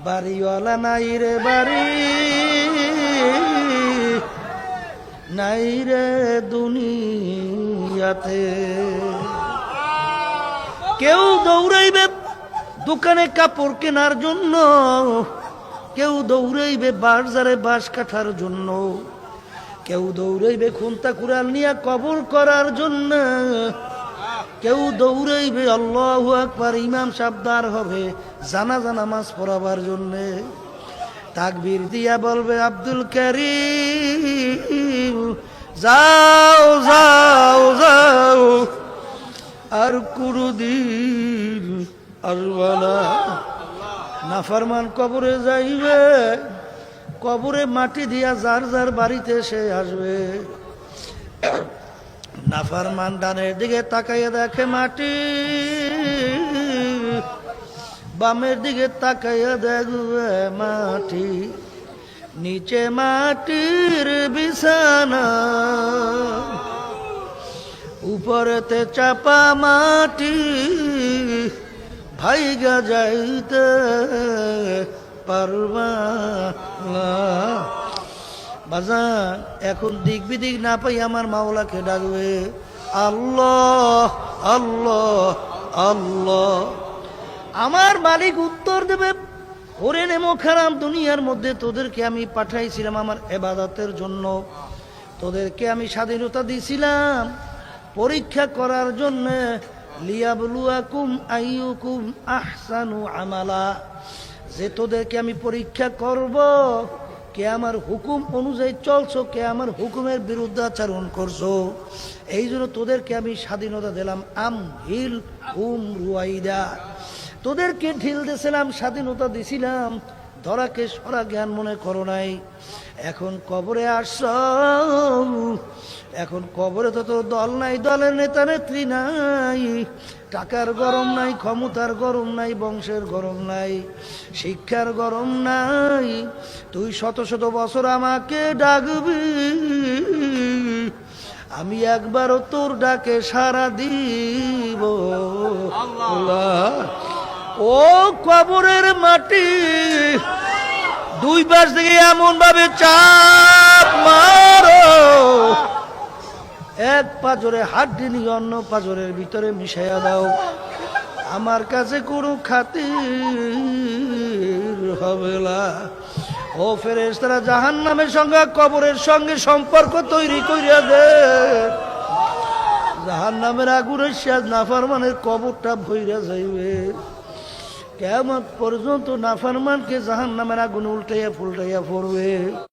বাড়িওয়ালা নাই রে বাড়ি, নাই রে দুনিয়াতে। কেউ দৌড়াইবে দোকানে কাপড় কেনার জন্য, কেউ দৌড়াইবে বাজারে বাঁশ কাটার জন্য, কেউ দৌড়াইবে খুন্তা কুড়াল নিয়ে কবর করার জন্য, কেউ দৌড়াইবে আল্লাহু আকবার ইমাম সাবদার হবে জানাজা নামাজ পড়াবার জন্য। তাকবীর দিয়া বলবে আব্দুল কারীম যাও যাও যাও, আর কোনদিন আসবে না। নাফরমান কবরে যাইবে, কবরে মাটি দিয়া যার যার বাড়িতে সে আসবে। নাফরমান ডানের দিকে তাকাইয়া দেখে মাটি, বামের দিকে তাকাইয়া দেখবে মাটি, নিচে মাটির বিছানা, উপরেতে চাপা মাটি, ভাইগা যাইতে পারবা না। বাজান এখন দিক বিদিক না পাই আমার মাওলাকে ডাকবে আল্লাহ আল্লাহ আল্লাহ। আমার মালিক উত্তর দেবে, ওরে নেমো খারাপ, দুনিয়ার মধ্যে তোদেরকে আমি পাঠাইছিলাম আমার ইবাদতের জন্য, তোদেরকে আমি স্বাধীনতা দিয়েছিলাম পরীক্ষা করার জন্য। লিয়াবলুয়াকুম আইয়ুকুম আহসানু আমালা, যে তোদেরকে আমি পরীক্ষা করব কে আমার হুকুম অনুযায়ী চলছো, কে আমার হুকুমের বিরুদ্ধে আচরণ করছো। এই জন্য তোদেরকে আমি স্বাধীনতা দিলাম। হিল রুয়াইদা, তোদেরকে ঢিল দিয়েছিলাম, স্বাধীনতা দিছিলাম, ধরাকে সরা জ্ঞান মনে করো নাই। এখন কবরে আসছ, এখন কবরে তো তোর দল নাই, দলের নেতা নেত্রী নাই, টাকার গরম নাই, ক্ষমতার গরম নাই, বংশের গরম নাই, শিক্ষার গরম নাই। তুই শত শত বছর আমাকে ডাকবি, আমি একবারও তোর ডাকে সাড়া দিব। ও কবরের মাটি, দুই পাশ থেকে এমন ভাবে চাপ মারো, এক পাজরে হাড্ডি নিয়ে অন্য পাজরের ভিতরে মিশাইয়া দাও। আমার কাছে কোনো খাতির হবে না। ও ফেরেশতারা জাহান্নামের সঙ্গে কবরের সঙ্গে সম্পর্ক তৈরি করিয়া দে। জাহান্নামের আগুনের শেষ নাফরমানের কবরটা ভইরা যাইবে। কিয়ামত পর্যন্ত নাফরমানকে জাহান্নামের আগুন উল্টাইয়া ফুলটাইয়া পড়বে।